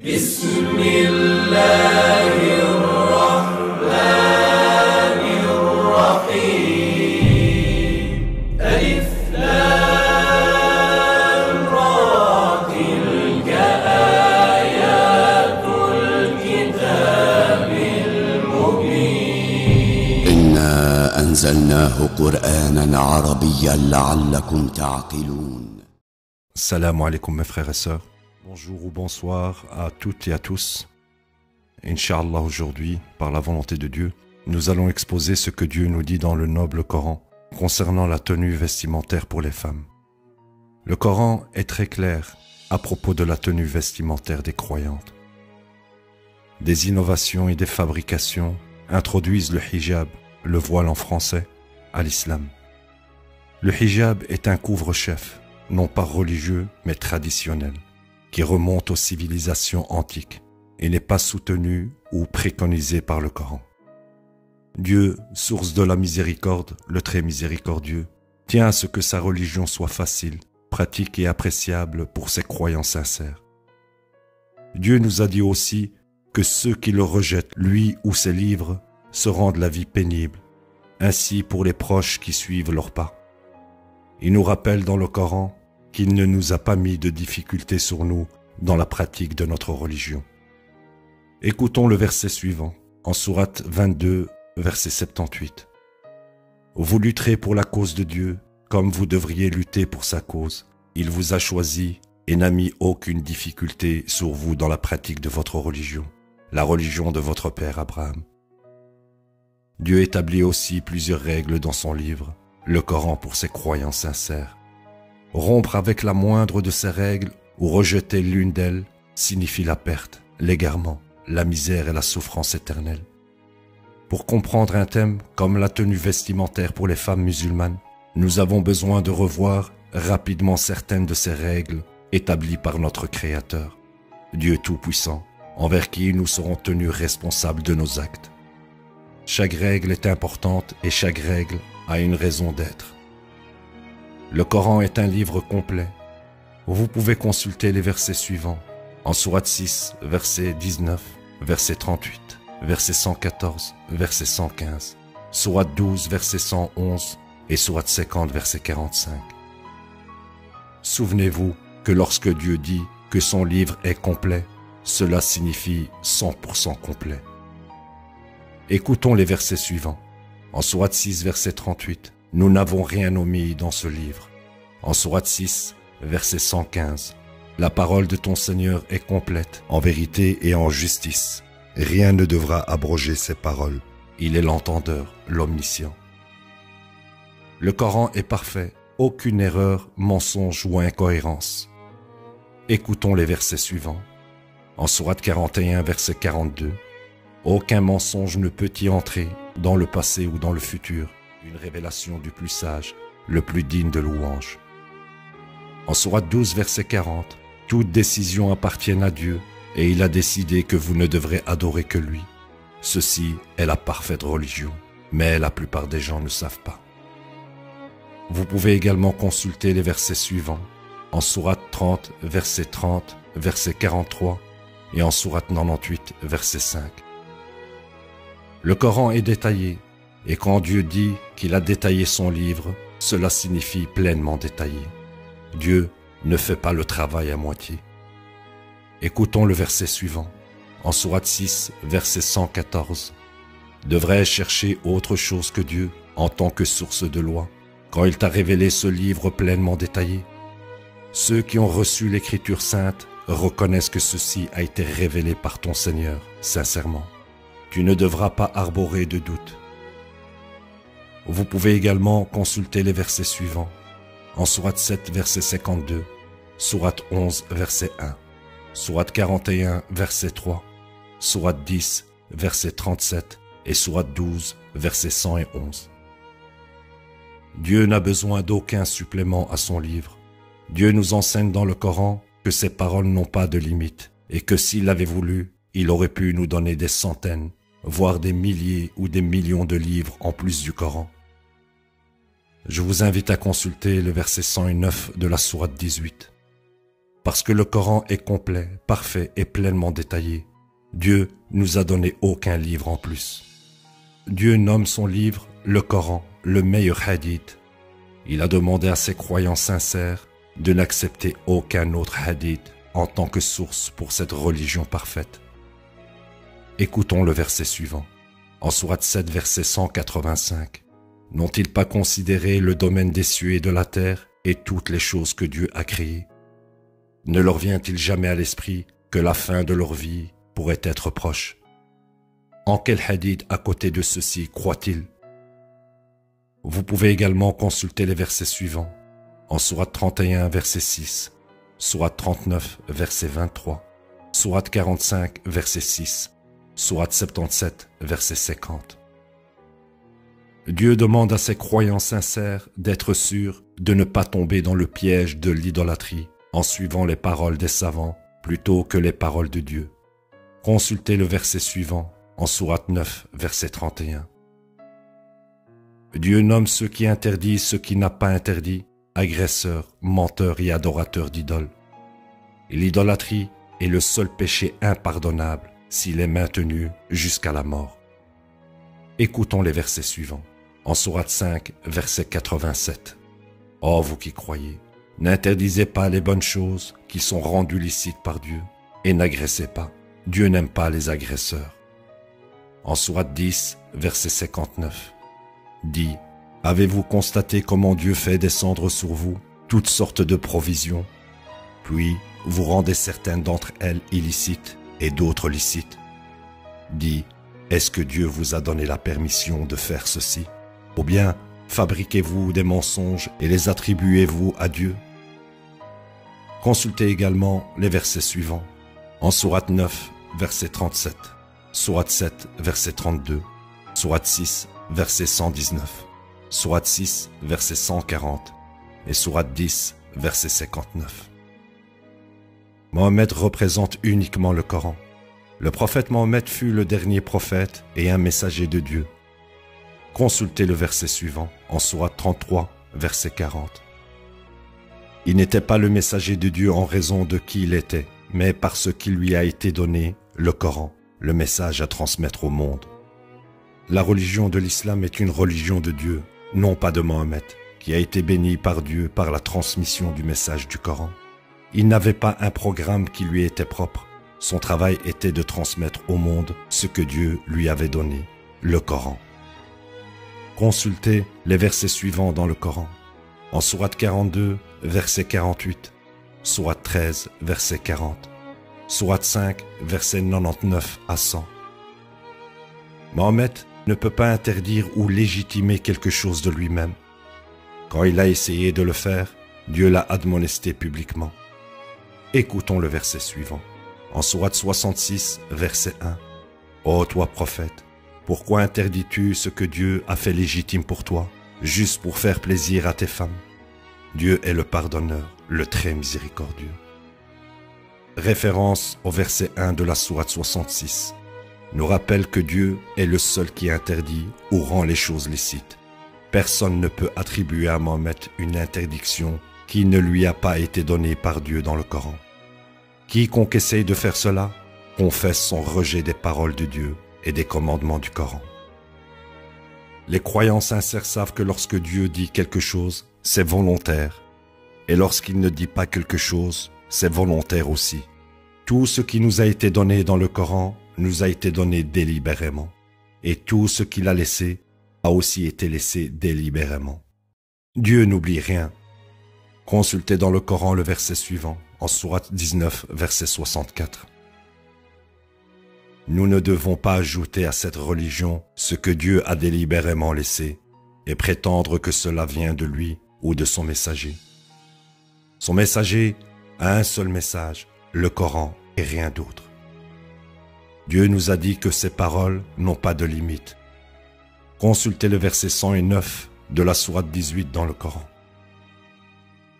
بسم الله الرحمن الرحيم ألف لام را تلك آيات الكتاب المبين إنا أنزلناه قرآنا عربيا لعلكم تعقلون. Salam alaikum mes frères et sœurs. Bonjour ou bonsoir à toutes et à tous. Inch'Allah, aujourd'hui, par la volonté de Dieu, nous allons exposer ce que Dieu nous dit dans le noble Coran concernant la tenue vestimentaire pour les femmes. Le Coran est très clair à propos de la tenue vestimentaire des croyantes. Des innovations et des fabrications introduisent le hijab, le voile en français, à l'islam. Le hijab est un couvre-chef, non pas religieux, mais traditionnel, qui remonte aux civilisations antiques et n'est pas soutenu ou préconisé par le Coran. Dieu, source de la miséricorde, le très miséricordieux, tient à ce que sa religion soit facile, pratique et appréciable pour ses croyants sincères. Dieu nous a dit aussi que ceux qui le rejettent, lui ou ses livres, se rendent la vie pénible, ainsi pour les proches qui suivent leurs pas. Il nous rappelle dans le Coran qu'il ne nous a pas mis de difficultés sur nous dans la pratique de notre religion. Écoutons le verset suivant, en sourate 22, verset 78. « Vous lutterez pour la cause de Dieu, comme vous devriez lutter pour sa cause. Il vous a choisi et n'a mis aucune difficulté sur vous dans la pratique de votre religion, la religion de votre père Abraham. » Dieu établit aussi plusieurs règles dans son livre, le Coran pour ses croyants sincères. Rompre avec la moindre de ces règles ou rejeter l'une d'elles signifie la perte, l'égarement, la misère et la souffrance éternelle. Pour comprendre un thème comme la tenue vestimentaire pour les femmes musulmanes, nous avons besoin de revoir rapidement certaines de ces règles établies par notre Créateur, Dieu Tout-Puissant, envers qui nous serons tenus responsables de nos actes. Chaque règle est importante et chaque règle a une raison d'être. Le Coran est un livre complet. Vous pouvez consulter les versets suivants en sourate 6, verset 19, verset 38, verset 114, verset 115, sourate 12, verset 111 et sourate 50, verset 45. Souvenez-vous que lorsque Dieu dit que son livre est complet, cela signifie 100% complet. Écoutons les versets suivants. En sourate 6, verset 38, nous n'avons rien omis dans ce livre. En sourate 6, verset 115, la parole de ton Seigneur est complète, en vérité et en justice. Rien ne devra abroger ses paroles. Il est l'entendeur, l'omniscient. Le Coran est parfait, aucune erreur, mensonge ou incohérence. Écoutons les versets suivants. En sourate 41, verset 42, aucun mensonge ne peut y entrer dans le passé ou dans le futur. Une révélation du plus sage, le plus digne de louange. En sourate 12, verset 40, toute décision appartient à Dieu et il a décidé que vous ne devrez adorer que lui. Ceci est la parfaite religion, mais la plupart des gens ne savent pas. Vous pouvez également consulter les versets suivants, en sourate 30, verset 30, verset 43 et en sourate 98, verset 5. Le Coran est détaillé, et quand Dieu dit qu'il a détaillé son livre, cela signifie pleinement détaillé. Dieu ne fait pas le travail à moitié. Écoutons le verset suivant, en sourate 6, verset 114. Devrais-je chercher autre chose que Dieu en tant que source de loi, quand il t'a révélé ce livre pleinement détaillé? Ceux qui ont reçu l'écriture sainte reconnaissent que ceci a été révélé par ton Seigneur, sincèrement. Tu ne devras pas arborer de doute. Vous pouvez également consulter les versets suivants, en sourate 7, verset 52, sourate 11, verset 1, sourate 41, verset 3, sourate 10, verset 37 et sourate 12, verset 111. Dieu n'a besoin d'aucun supplément à son livre. Dieu nous enseigne dans le Coran que ses paroles n'ont pas de limite et que s'il avait voulu, il aurait pu nous donner des centaines, voire des milliers ou des millions de livres en plus du Coran. Je vous invite à consulter le verset 109 de la sourate 18. Parce que le Coran est complet, parfait et pleinement détaillé, Dieu nous a donné aucun livre en plus. Dieu nomme son livre, le Coran, le meilleur hadith. Il a demandé à ses croyants sincères de n'accepter aucun autre hadith en tant que source pour cette religion parfaite. Écoutons le verset suivant. En sourate 7, verset 185. N'ont-ils pas considéré le domaine des cieux et de la terre et toutes les choses que Dieu a créées? Ne leur vient-il jamais à l'esprit que la fin de leur vie pourrait être proche? En quel hadith à côté de ceci croient-ils? Vous pouvez également consulter les versets suivants. En sourate 31, verset 6, sourate 39, verset 23, sourate 45, verset 6, sourate 77, verset 50. Dieu demande à ses croyants sincères d'être sûrs de ne pas tomber dans le piège de l'idolâtrie en suivant les paroles des savants plutôt que les paroles de Dieu. Consultez le verset suivant en sourate 9, verset 31. Dieu nomme ceux qui interdisent ce qui n'a pas interdit, agresseurs, menteurs et adorateurs d'idoles. Et l'idolâtrie est le seul péché impardonnable s'il est maintenu jusqu'à la mort. Écoutons les versets suivants. En sourate 5, verset 87. Ô vous qui croyez, n'interdisez pas les bonnes choses qui sont rendues licites par Dieu et n'agressez pas. Dieu n'aime pas les agresseurs. En sourate 10, verset 59. Dit, avez-vous constaté comment Dieu fait descendre sur vous toutes sortes de provisions, puis vous rendez certaines d'entre elles illicites et d'autres licites? Dit, est-ce que Dieu vous a donné la permission de faire ceci? Ou bien fabriquez-vous des mensonges et les attribuez-vous à Dieu? Consultez également les versets suivants. En sourate 9, verset 37, sourate 7, verset 32, sourate 6, verset 119, sourate 6, verset 140 et sourate 10, verset 59. Mohammed représente uniquement le Coran. Le prophète Mohammed fut le dernier prophète et un messager de Dieu. Consultez le verset suivant, en sourate 33, verset 40. Il n'était pas le messager de Dieu en raison de qui il était, mais parce qu'il lui a été donné, le Coran, le message à transmettre au monde. La religion de l'islam est une religion de Dieu, non pas de Mohammed, qui a été béni par Dieu par la transmission du message du Coran. Il n'avait pas un programme qui lui était propre. Son travail était de transmettre au monde ce que Dieu lui avait donné, le Coran. Consultez les versets suivants dans le Coran. En sourate 42, verset 48, sourate 13, verset 40, sourate 5, verset 99 à 100. Mohammed ne peut pas interdire ou légitimer quelque chose de lui-même. Quand il a essayé de le faire, Dieu l'a admonesté publiquement. Écoutons le verset suivant. En sourate 66, verset 1. Ô toi prophète, pourquoi interdis-tu ce que Dieu a fait légitime pour toi, juste pour faire plaisir à tes femmes? Dieu est le pardonneur, le très miséricordieux. Référence au verset 1 de la sourate 66 nous rappelle que Dieu est le seul qui interdit ou rend les choses licites. Personne ne peut attribuer à Mohammed une interdiction qui ne lui a pas été donnée par Dieu dans le Coran. Quiconque essaye de faire cela confesse son rejet des paroles de Dieu et des commandements du Coran. Les croyants sincères savent que lorsque Dieu dit quelque chose, c'est volontaire. Et lorsqu'il ne dit pas quelque chose, c'est volontaire aussi. Tout ce qui nous a été donné dans le Coran nous a été donné délibérément. Et tout ce qu'il a laissé a aussi été laissé délibérément. Dieu n'oublie rien. Consultez dans le Coran le verset suivant, en sourate 19, verset 64. Nous ne devons pas ajouter à cette religion ce que Dieu a délibérément laissé et prétendre que cela vient de lui ou de son messager. Son messager a un seul message, le Coran et rien d'autre. Dieu nous a dit que ses paroles n'ont pas de limite. Consultez le verset 109 de la sourate 18 dans le Coran.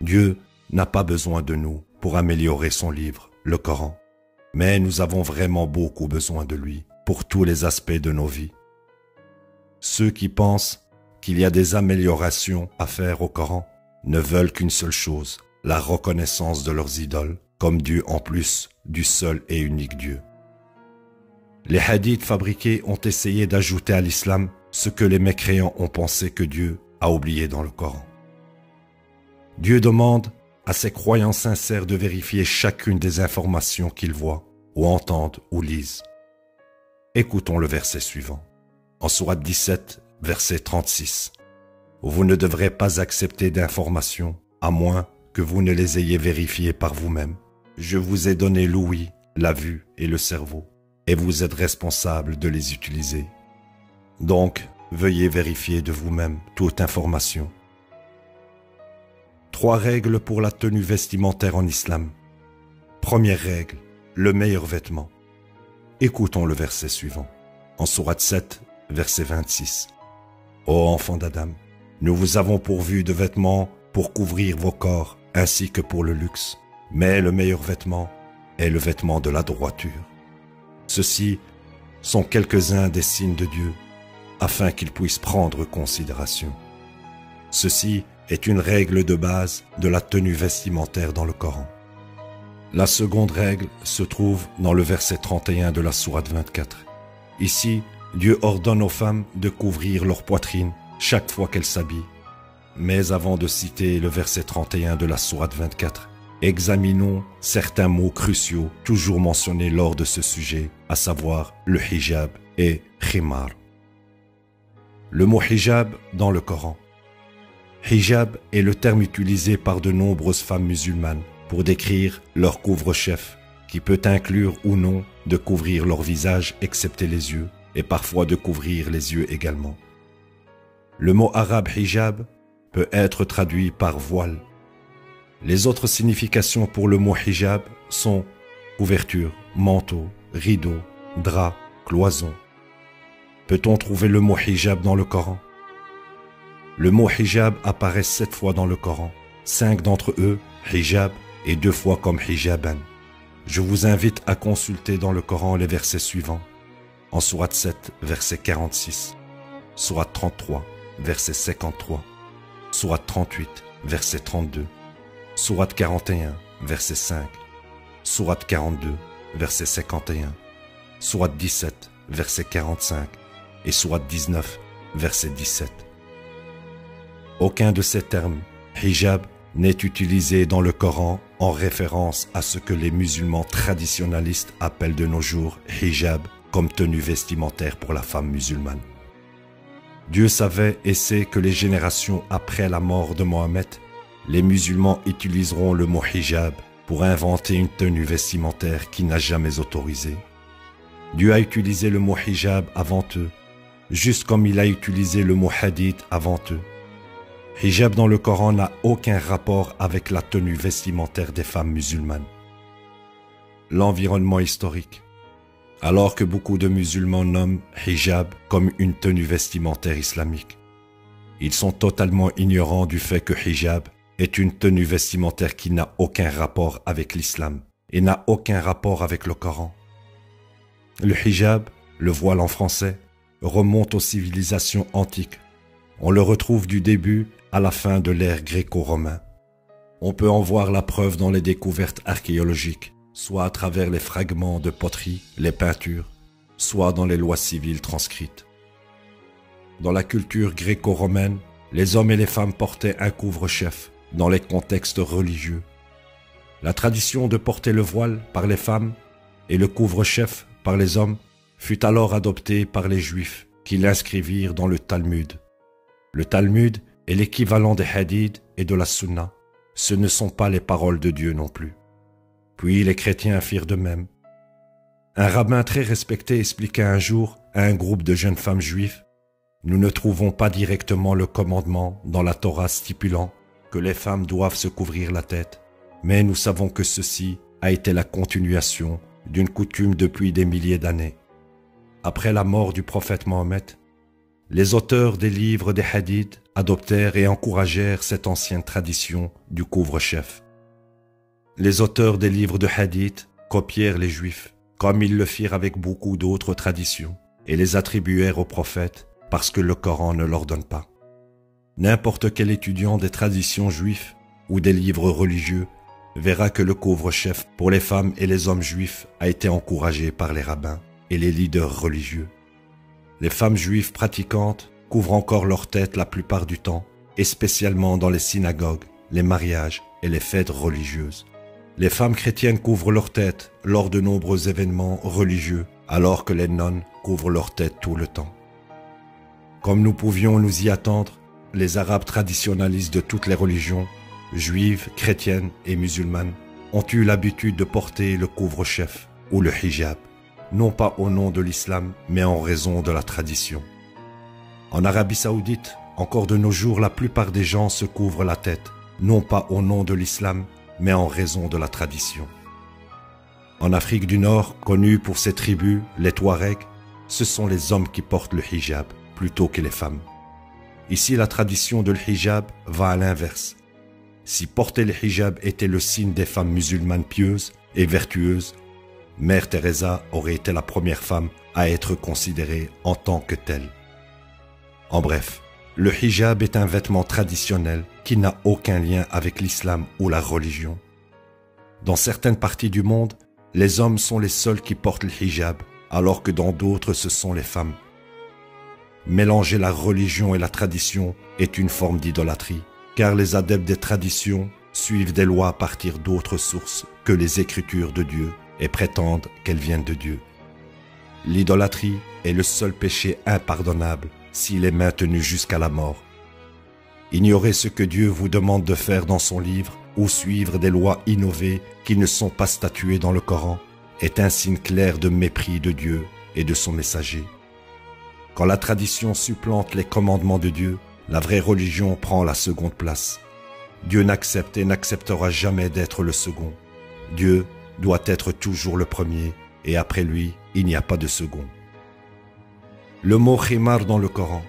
Dieu n'a pas besoin de nous pour améliorer son livre, le Coran, mais nous avons vraiment beaucoup besoin de lui pour tous les aspects de nos vies. Ceux qui pensent qu'il y a des améliorations à faire au Coran ne veulent qu'une seule chose, la reconnaissance de leurs idoles comme Dieu en plus du seul et unique Dieu. Les hadiths fabriqués ont essayé d'ajouter à l'islam ce que les mécréants ont pensé que Dieu a oublié dans le Coran. Dieu demande à ses croyants sincères de vérifier chacune des informations qu'ils voient, ou entendent, ou lisent. Écoutons le verset suivant. En sourate 17, verset 36. Vous ne devrez pas accepter d'informations, à moins que vous ne les ayez vérifiées par vous-même. Je vous ai donné l'ouïe, la vue et le cerveau, et vous êtes responsable de les utiliser. Donc, veuillez vérifier de vous-même toute information. 3 règles pour la tenue vestimentaire en islam. Première règle, le meilleur vêtement. Écoutons le verset suivant. En sourate 7, verset 26. Ô enfants d'Adam, nous vous avons pourvu de vêtements pour couvrir vos corps ainsi que pour le luxe. Mais le meilleur vêtement est le vêtement de la droiture. Ceux-ci sont quelques-uns des signes de Dieu afin qu'ils puissent prendre considération. Ceci est une règle de base de la tenue vestimentaire dans le Coran. La seconde règle se trouve dans le verset 31 de la sourate 24. Ici, Dieu ordonne aux femmes de couvrir leur poitrine chaque fois qu'elles s'habillent. Mais avant de citer le verset 31 de la sourate 24, examinons certains mots cruciaux toujours mentionnés lors de ce sujet, à savoir le hijab et khimar. Le mot hijab dans le Coran. Hijab est le terme utilisé par de nombreuses femmes musulmanes pour décrire leur couvre-chef, qui peut inclure ou non de couvrir leur visage excepté les yeux, et parfois de couvrir les yeux également. Le mot arabe hijab peut être traduit par voile. Les autres significations pour le mot hijab sont couverture, manteau, rideau, drap, cloison. Peut-on trouver le mot hijab dans le Coran? Le mot hijab apparaît 7 fois dans le Coran, 5 d'entre eux hijab et 2 fois comme hijaban. Je vous invite à consulter dans le Coran les versets suivants. En sourate 7, verset 46, sourate 33, verset 53, sourate 38, verset 32, sourate 41, verset 5, sourate 42, verset 51, sourate 17, verset 45 et sourate 19, verset 17. Aucun de ces termes, hijab, n'est utilisé dans le Coran en référence à ce que les musulmans traditionnalistes appellent de nos jours hijab comme tenue vestimentaire pour la femme musulmane. Dieu savait et sait que les générations après la mort de Mohammed, les musulmans utiliseront le mot hijab pour inventer une tenue vestimentaire qui n'a jamais autorisé. Dieu a utilisé le mot hijab avant eux, juste comme il a utilisé le mot hadith avant eux. Hijab dans le Coran n'a aucun rapport avec la tenue vestimentaire des femmes musulmanes. L'environnement historique. Alors que beaucoup de musulmans nomment hijab comme une tenue vestimentaire islamique, ils sont totalement ignorants du fait que hijab est une tenue vestimentaire qui n'a aucun rapport avec l'islam et n'a aucun rapport avec le Coran. Le hijab, le voile en français, remonte aux civilisations antiques. On le retrouve du début à la fin de l'ère gréco-romaine. On peut en voir la preuve dans les découvertes archéologiques, soit à travers les fragments de poterie, les peintures, soit dans les lois civiles transcrites. Dans la culture gréco-romaine, les hommes et les femmes portaient un couvre-chef dans les contextes religieux. La tradition de porter le voile par les femmes et le couvre-chef par les hommes fut alors adoptée par les Juifs qui l'inscrivirent dans le Talmud. Le Talmud est l'équivalent des hadiths et de la Sunna. Ce ne sont pas les paroles de Dieu non plus. Puis les chrétiens firent de même. Un rabbin très respecté expliqua un jour à un groupe de jeunes femmes juives: nous ne trouvons pas directement le commandement dans la Torah stipulant que les femmes doivent se couvrir la tête, mais nous savons que ceci a été la continuation d'une coutume depuis des milliers d'années. Après la mort du prophète Mohammed, les auteurs des livres des hadiths adoptèrent et encouragèrent cette ancienne tradition du couvre-chef. Les auteurs des livres de hadith copièrent les juifs, comme ils le firent avec beaucoup d'autres traditions, et les attribuèrent aux prophètes parce que le Coran ne l'ordonne pas. N'importe quel étudiant des traditions juives ou des livres religieux verra que le couvre-chef pour les femmes et les hommes juifs a été encouragé par les rabbins et les leaders religieux. Les femmes juives pratiquantes couvrent encore leur tête la plupart du temps, et spécialement dans les synagogues, les mariages et les fêtes religieuses. Les femmes chrétiennes couvrent leur tête lors de nombreux événements religieux, alors que les nonnes couvrent leur tête tout le temps. Comme nous pouvions nous y attendre, les Arabes traditionnalistes de toutes les religions, juives, chrétiennes et musulmanes, ont eu l'habitude de porter le couvre-chef ou le hijab, non pas au nom de l'islam, mais en raison de la tradition. En Arabie Saoudite, encore de nos jours, la plupart des gens se couvrent la tête, non pas au nom de l'islam, mais en raison de la tradition. En Afrique du Nord, connue pour ses tribus, les Touaregs, ce sont les hommes qui portent le hijab plutôt que les femmes. Ici, la tradition de l'hijab va à l'inverse. Si porter le hijab était le signe des femmes musulmanes pieuses et vertueuses, Mère Teresa aurait été la première femme à être considérée en tant que telle. En bref, le hijab est un vêtement traditionnel qui n'a aucun lien avec l'islam ou la religion. Dans certaines parties du monde, les hommes sont les seuls qui portent le hijab, alors que dans d'autres ce sont les femmes. Mélanger la religion et la tradition est une forme d'idolâtrie, car les adeptes des traditions suivent des lois à partir d'autres sources que les Écritures de Dieu et prétendent qu'elles viennent de Dieu. L'idolâtrie est le seul péché impardonnable s'il est maintenu jusqu'à la mort. Ignorer ce que Dieu vous demande de faire dans son livre ou suivre des lois innovées qui ne sont pas statuées dans le Coran est un signe clair de mépris de Dieu et de son messager. Quand la tradition supplante les commandements de Dieu, la vraie religion prend la seconde place. Dieu n'accepte et n'acceptera jamais d'être le second. Dieu doit être toujours le premier et après lui, il n'y a pas de second. Le mot khimar dans le Coran.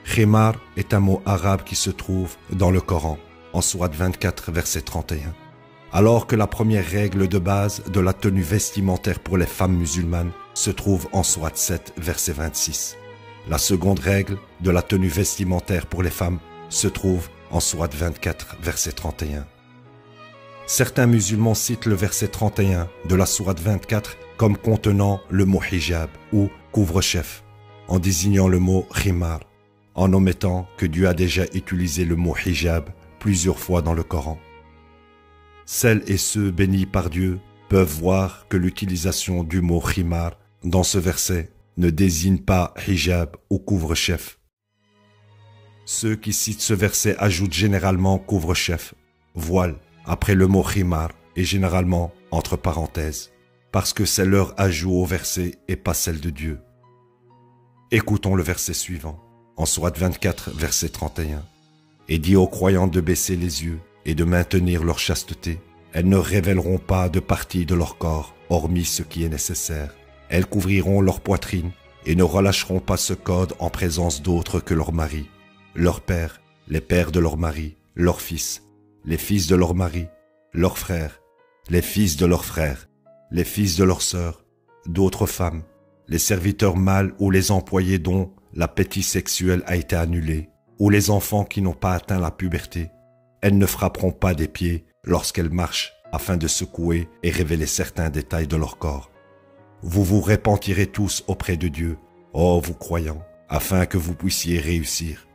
Khimar est un mot arabe qui se trouve dans le Coran, en sourate 24, verset 31. Alors que la première règle de base de la tenue vestimentaire pour les femmes musulmanes se trouve en sourate 7, verset 26. La seconde règle de la tenue vestimentaire pour les femmes se trouve en sourate 24, verset 31. Certains musulmans citent le verset 31 de la sourate 24 comme contenant le mot hijab ou couvre-chef, en désignant le mot khimar, en omettant que Dieu a déjà utilisé le mot hijab plusieurs fois dans le Coran. Celles et ceux bénis par Dieu peuvent voir que l'utilisation du mot khimar dans ce verset ne désigne pas hijab ou couvre-chef. Ceux qui citent ce verset ajoutent généralement couvre-chef, voile, après le mot khimar et généralement entre parenthèses, parce que c'est leur ajout au verset et pas celle de Dieu. Écoutons le verset suivant, en sourate 24, verset 31. « Et dit aux croyantes de baisser les yeux et de maintenir leur chasteté. Elles ne révéleront pas de partie de leur corps, hormis ce qui est nécessaire. Elles couvriront leur poitrine et ne relâcheront pas ce code en présence d'autres que leurs maris, leurs pères, les pères de leurs maris, leurs fils, les fils de leurs maris, leurs frères, les fils de leurs frères, les fils de leurs sœurs, d'autres femmes, les serviteurs mâles ou les employés dont l'appétit sexuel a été annulé, ou les enfants qui n'ont pas atteint la puberté. Elles ne frapperont pas des pieds lorsqu'elles marchent afin de secouer et révéler certains détails de leur corps. Vous vous repentirez tous auprès de Dieu, ô vous croyants, afin que vous puissiez réussir. »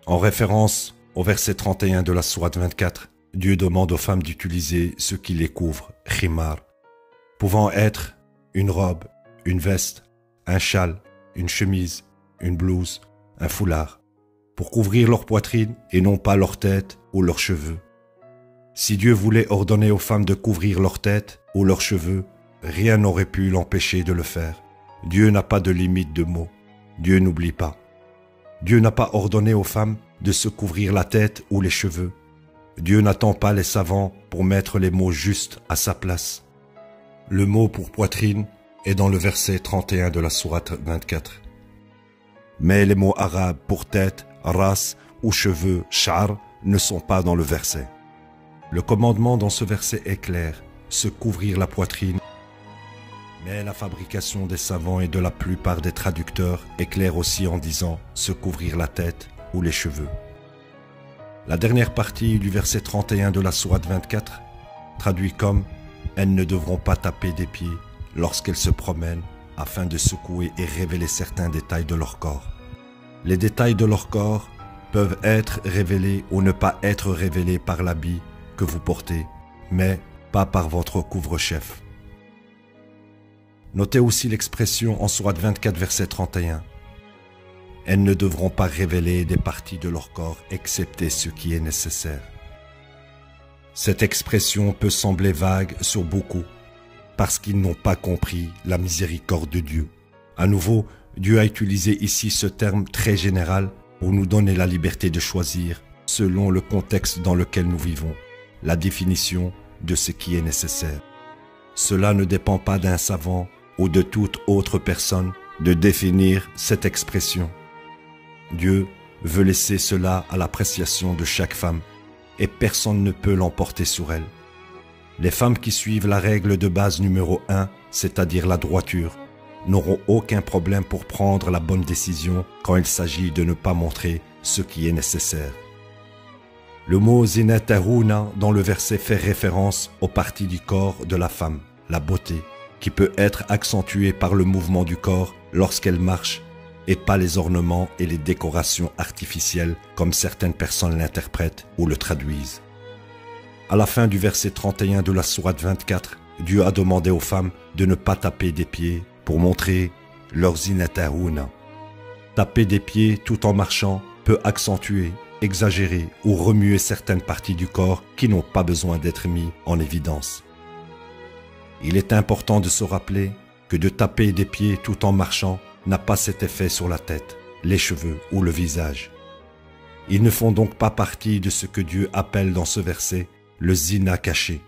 En référence au verset 31 de la sourate 24, Dieu demande aux femmes d'utiliser ce qui les couvre, khimar, pouvant être une robe, une veste, un châle, une chemise, une blouse, un foulard, pour couvrir leur poitrine et non pas leur tête ou leurs cheveux. Si Dieu voulait ordonner aux femmes de couvrir leur tête ou leurs cheveux, rien n'aurait pu l'empêcher de le faire. Dieu n'a pas de limite de mots. Dieu n'oublie pas. Dieu n'a pas ordonné aux femmes de se couvrir la tête ou les cheveux. Dieu n'attend pas les savants pour mettre les mots justes à sa place. Le mot pour poitrine est dans le verset 31 de la sourate 24. Mais les mots arabes pour tête, ras ou cheveux, char, ne sont pas dans le verset. Le commandement dans ce verset est clair, se couvrir la poitrine. Mais la fabrication des savants et de la plupart des traducteurs est claire aussi en disant se couvrir la tête ou les cheveux. La dernière partie du verset 31 de la sourate 24 traduit comme « Elles ne devront pas taper des pieds lorsqu'elles se promènent afin de secouer et révéler certains détails de leur corps. » Les détails de leur corps peuvent être révélés ou ne pas être révélés par l'habit que vous portez, mais pas par votre couvre-chef. Notez aussi l'expression en sourate 24 verset 31. Elles ne devront pas révéler des parties de leur corps excepté ce qui est nécessaire. Cette expression peut sembler vague sur beaucoup parce qu'ils n'ont pas compris la miséricorde de Dieu. À nouveau, Dieu a utilisé ici ce terme très général pour nous donner la liberté de choisir, selon le contexte dans lequel nous vivons, la définition de ce qui est nécessaire. Cela ne dépend pas d'un savant ou de toute autre personne de définir cette expression. Dieu veut laisser cela à l'appréciation de chaque femme et personne ne peut l'emporter sur elle. Les femmes qui suivent la règle de base numéro 1, c'est-à-dire la droiture, n'auront aucun problème pour prendre la bonne décision quand il s'agit de ne pas montrer ce qui est nécessaire. Le mot zinatahuna dans le verset fait référence aux parties du corps de la femme, la beauté, qui peut être accentuée par le mouvement du corps lorsqu'elle marche et pas les ornements et les décorations artificielles comme certaines personnes l'interprètent ou le traduisent. À la fin du verset 31 de la sourate 24, Dieu a demandé aux femmes de ne pas taper des pieds pour montrer leur zinatahuna. Taper des pieds tout en marchant peut accentuer, exagérer ou remuer certaines parties du corps qui n'ont pas besoin d'être mis en évidence. Il est important de se rappeler que de taper des pieds tout en marchant n'a pas cet effet sur la tête, les cheveux ou le visage. Ils ne font donc pas partie de ce que Dieu appelle dans ce verset le zina caché.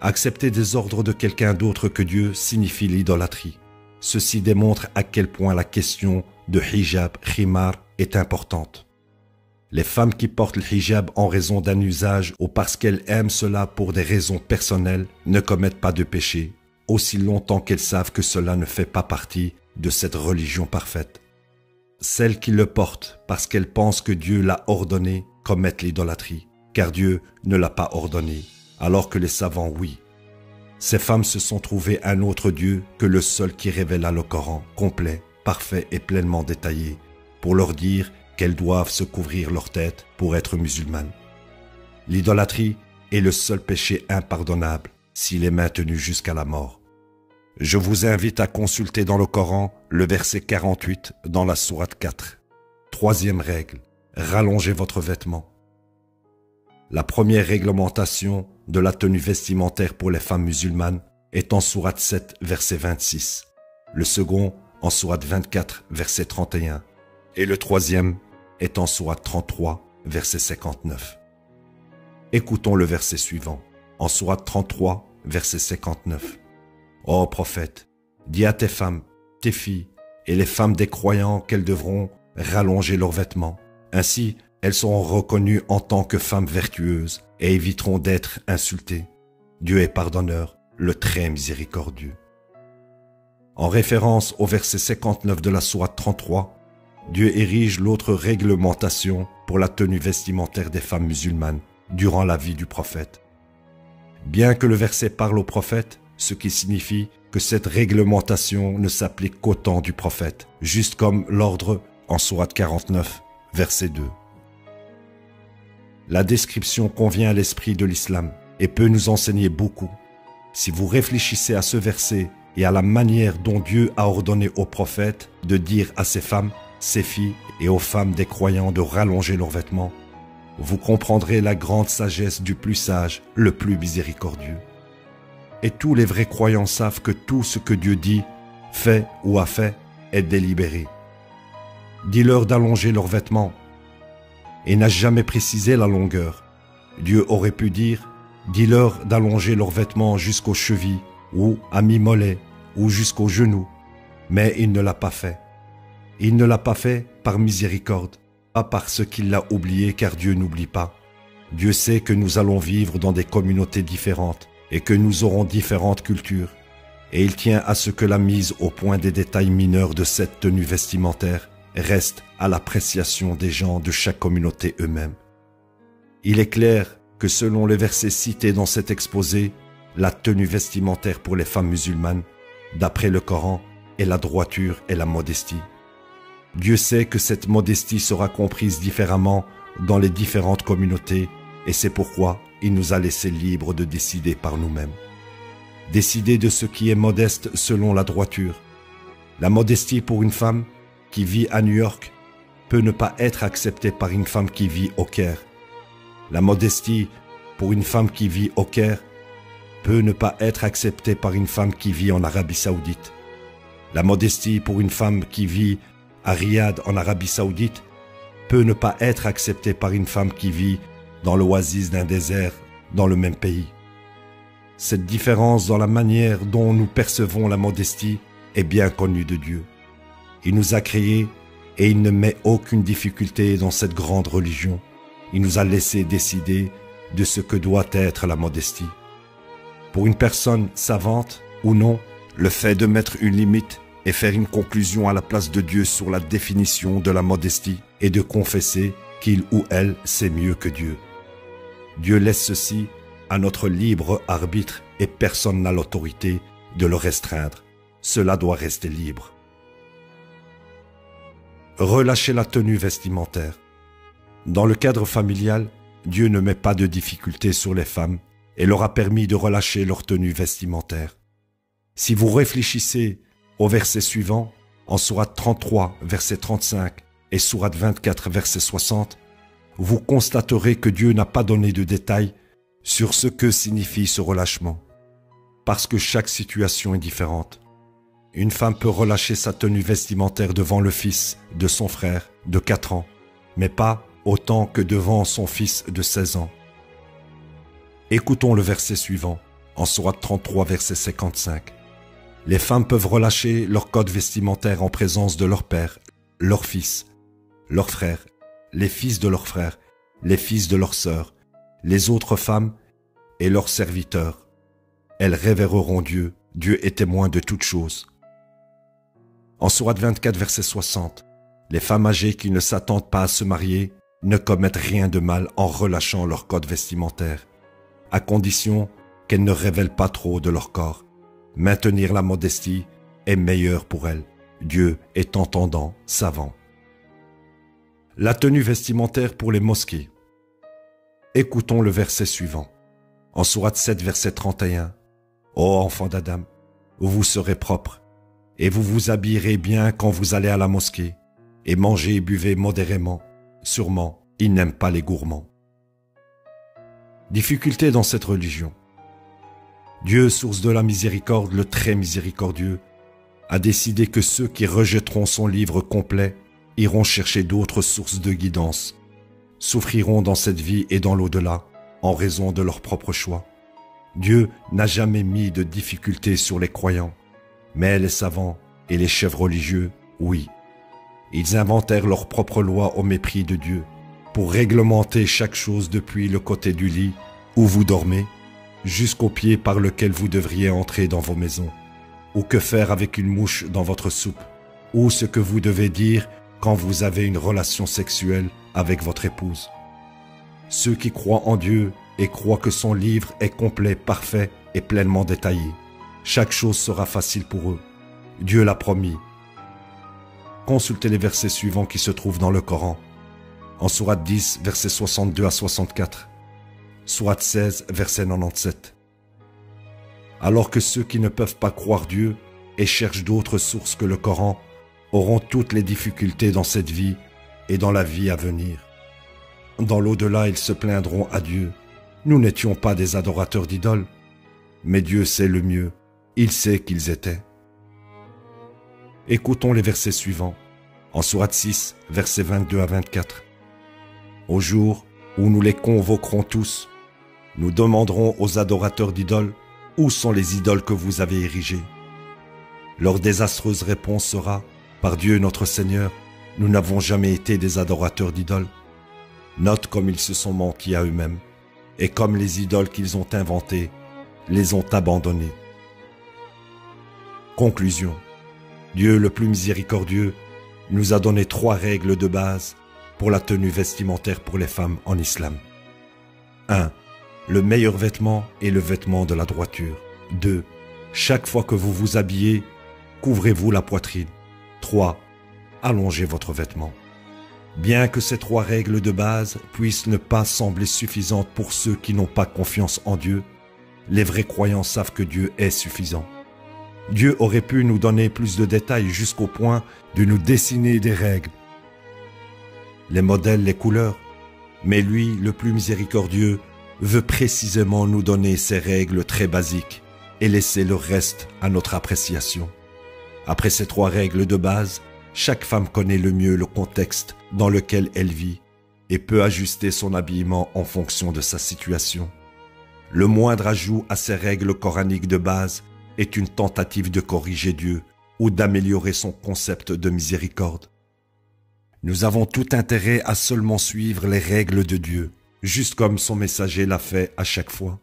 Accepter des ordres de quelqu'un d'autre que Dieu signifie l'idolâtrie. Ceci démontre à quel point la question de hijab, khimar est importante. Les femmes qui portent le hijab en raison d'un usage ou parce qu'elles aiment cela pour des raisons personnelles ne commettent pas de péché, aussi longtemps qu'elles savent que cela ne fait pas partie de cette religion parfaite. Celles qui le portent parce qu'elles pensent que Dieu l'a ordonné commettent l'idolâtrie, car Dieu ne l'a pas ordonné, alors que les savants, oui. Ces femmes se sont trouvées un autre Dieu que le seul qui révéla le Coran, complet, parfait et pleinement détaillé, pour leur dire qu'elles doivent se couvrir leur tête pour être musulmanes. L'idolâtrie est le seul péché impardonnable s'il est maintenu jusqu'à la mort. Je vous invite à consulter dans le Coran le verset 48 dans la sourate 4. Troisième règle, rallongez votre vêtement. La première réglementation de la tenue vestimentaire pour les femmes musulmanes est en sourate 7, verset 26. Le second en sourate 24, verset 31. Et le troisième est en sourate 33, verset 59. Écoutons le verset suivant. En sourate 33, verset 59. Ô prophète, dis à tes femmes, tes filles et les femmes des croyants qu'elles devront rallonger leurs vêtements. Ainsi, elles seront reconnues en tant que femmes vertueuses et éviteront d'être insultées. Dieu est pardonneur, le très miséricordieux. En référence au verset 59 de la sourate 33, Dieu érige l'autre réglementation pour la tenue vestimentaire des femmes musulmanes durant la vie du prophète. Bien que le verset parle au prophète, ce qui signifie que cette réglementation ne s'applique qu'au temps du prophète, juste comme l'ordre en sourate 49, verset 2. La description convient à l'esprit de l'islam et peut nous enseigner beaucoup. Si vous réfléchissez à ce verset et à la manière dont Dieu a ordonné aux prophètes de dire à ses femmes, ses filles et aux femmes des croyants de rallonger leurs vêtements, vous comprendrez la grande sagesse du plus sage, le plus miséricordieux. Et tous les vrais croyants savent que tout ce que Dieu dit, fait ou a fait est délibéré. Dis-leur d'allonger leurs vêtements et n'a jamais précisé la longueur. Dieu aurait pu dire, dis-leur d'allonger leurs vêtements jusqu'aux chevilles ou à mi-mollet ou jusqu'aux genoux, mais il ne l'a pas fait. Il ne l'a pas fait par miséricorde, pas parce qu'il l'a oublié, car Dieu n'oublie pas. Dieu sait que nous allons vivre dans des communautés différentes et que nous aurons différentes cultures. Et il tient à ce que la mise au point des détails mineurs de cette tenue vestimentaire reste à l'appréciation des gens de chaque communauté eux-mêmes. Il est clair que selon les versets cités dans cet exposé, la tenue vestimentaire pour les femmes musulmanes, d'après le Coran, est la droiture et la modestie. Dieu sait que cette modestie sera comprise différemment dans les différentes communautés et c'est pourquoi il nous a laissés libres de décider par nous-mêmes. Décider de ce qui est modeste selon la droiture. La modestie pour une femme qui vit à New York peut ne pas être acceptée par une femme qui vit au Caire. La modestie pour une femme qui vit au Caire peut ne pas être acceptée par une femme qui vit en Arabie Saoudite. La modestie pour une femme qui vit à Riyad en Arabie Saoudite peut ne pas être acceptée par une femme qui vit dans l'oasis d'un désert dans le même pays. Cette différence dans la manière dont nous percevons la modestie est bien connue de Dieu. Il nous a créés et il ne met aucune difficulté dans cette grande religion. Il nous a laissé décider de ce que doit être la modestie. Pour une personne savante ou non, le fait de mettre une limite et faire une conclusion à la place de Dieu sur la définition de la modestie et de confesser qu'il ou elle sait mieux que Dieu. Dieu laisse ceci à notre libre arbitre et personne n'a l'autorité de le restreindre. Cela doit rester libre. Relâcher la tenue vestimentaire. Dans le cadre familial, Dieu ne met pas de difficulté sur les femmes et leur a permis de relâcher leur tenue vestimentaire. Si vous réfléchissez au verset suivant, en sourate 33, verset 35 et sourate 24, verset 60, vous constaterez que Dieu n'a pas donné de détails sur ce que signifie ce relâchement, parce que chaque situation est différente. Une femme peut relâcher sa tenue vestimentaire devant le fils de son frère de 4 ans, mais pas autant que devant son fils de 16 ans. Écoutons le verset suivant, en sourate 33, verset 55. Les femmes peuvent relâcher leur code vestimentaire en présence de leur père, leur fils, leurs frères, les fils de leurs frères, les fils de leurs sœurs, les autres femmes et leurs serviteurs. Elles révéreront Dieu. Dieu est témoin de toutes choses. En sourate 24, verset 60, les femmes âgées qui ne s'attendent pas à se marier ne commettent rien de mal en relâchant leur code vestimentaire, à condition qu'elles ne révèlent pas trop de leur corps. Maintenir la modestie est meilleur pour elles. Dieu est entendant, savant. La tenue vestimentaire pour les mosquées. Écoutons le verset suivant. En sourate 7, verset 31. Ô enfants d'Adam, vous serez propres, et vous vous habillerez bien quand vous allez à la mosquée, et mangez et buvez modérément. Sûrement, ils n'aiment pas les gourmands. Difficulté dans cette religion. Dieu, source de la miséricorde, le très miséricordieux, a décidé que ceux qui rejetteront son livre complet iront chercher d'autres sources de guidance, souffriront dans cette vie et dans l'au-delà, en raison de leur propre choix. Dieu n'a jamais mis de difficultés sur les croyants, mais les savants et les chefs religieux, oui. Ils inventèrent leurs propres lois au mépris de Dieu, pour réglementer chaque chose depuis le côté du lit où vous dormez, jusqu'au pied par lequel vous devriez entrer dans vos maisons, ou que faire avec une mouche dans votre soupe, ou ce que vous devez dire quand vous avez une relation sexuelle avec votre épouse. Ceux qui croient en Dieu et croient que son livre est complet, parfait et pleinement détaillé, chaque chose sera facile pour eux. Dieu l'a promis. Consultez les versets suivants qui se trouvent dans le Coran. En sourate 10, versets 62 à 64. Sourate 16, verset 97. Alors que ceux qui ne peuvent pas croire Dieu et cherchent d'autres sources que le Coran auront toutes les difficultés dans cette vie et dans la vie à venir. Dans l'au-delà, ils se plaindront à Dieu. Nous n'étions pas des adorateurs d'idoles, mais Dieu sait le mieux. Il sait qu'ils étaient. Écoutons les versets suivants. En sourate 6, versets 22 à 24. Au jour où nous les convoquerons tous, nous demanderons aux adorateurs d'idoles « Où sont les idoles que vous avez érigées ?» Leur désastreuse réponse sera « Par Dieu notre Seigneur, nous n'avons jamais été des adorateurs d'idoles. » Note comme ils se sont mentis à eux-mêmes, et comme les idoles qu'ils ont inventées les ont abandonnés. Conclusion. Dieu le plus miséricordieux nous a donné 3 règles de base pour la tenue vestimentaire pour les femmes en islam. 1. Le meilleur vêtement est le vêtement de la droiture. 2. Chaque fois que vous vous habillez, couvrez-vous la poitrine. 3. Allongez votre vêtement. Bien que ces 3 règles de base puissent ne pas sembler suffisantes pour ceux qui n'ont pas confiance en Dieu, les vrais croyants savent que Dieu est suffisant. Dieu aurait pu nous donner plus de détails jusqu'au point de nous dessiner des règles, les modèles, les couleurs, mais lui, le plus miséricordieux, veut précisément nous donner ces règles très basiques et laisser le reste à notre appréciation. Après ces 3 règles de base, chaque femme connaît le mieux le contexte dans lequel elle vit et peut ajuster son habillement en fonction de sa situation. Le moindre ajout à ces règles coraniques de base est une tentative de corriger Dieu ou d'améliorer son concept de miséricorde. Nous avons tout intérêt à seulement suivre les règles de Dieu, juste comme son messager l'a fait à chaque fois.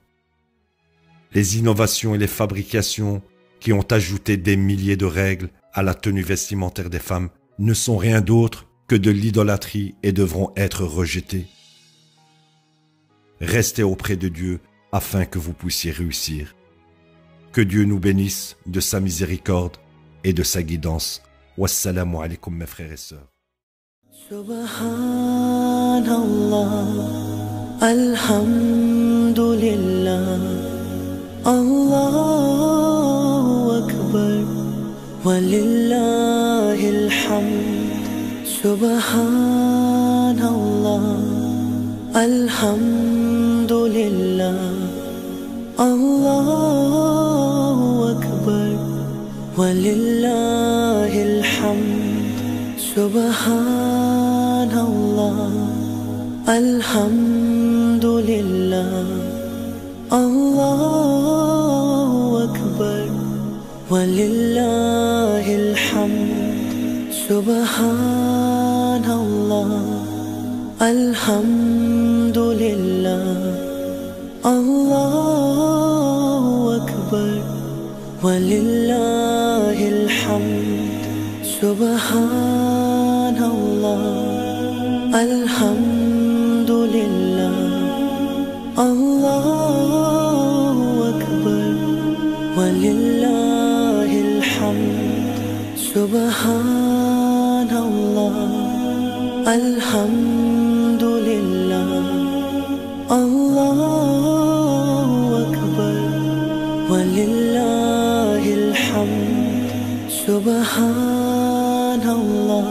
Les innovations et les fabrications qui ont ajouté des milliers de règles à la tenue vestimentaire des femmes ne sont rien d'autre que de l'idolâtrie et devront être rejetées. Restez auprès de Dieu afin que vous puissiez réussir. Que Dieu nous bénisse de sa miséricorde et de sa guidance. Wassalamu alaikum mes frères et sœurs. Subhanallah, alhamdulillah, Allahu Akbar, walillahil hamd. Subhanallah, alhamdulillah, Allahu Akbar, walillahil hamd. Subhanallah, alhamdulillah, Allahu Akbar, walillahil hamd. Subhanallah, alhamdulillah, Allahu Akbar, walillahil hamd. Subhanallah, alhamdulillah, Allahu Akbar, walillahil hamd. Subhanallah, alhamdulillah, Allahu Akbar, walillahil hamd. Subhanallah,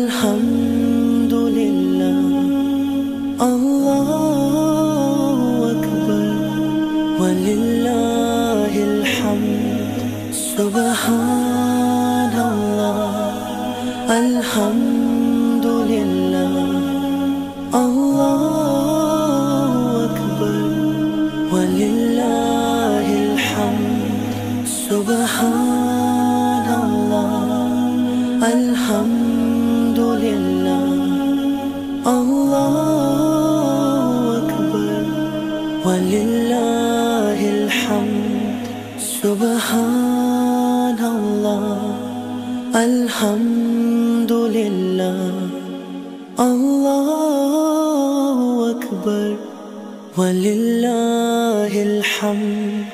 alhamdulillah, Allahu Akbar, walillahil hamd. Subhanallah, alhamdulillah, Allahu Akbar, walillahil hamd. Subhanallah, alhamdulillah, Allahu Akbar, walillahil hamd. Subhanallah, alhamdulillah, Allahu Akbar, walillahil hamd.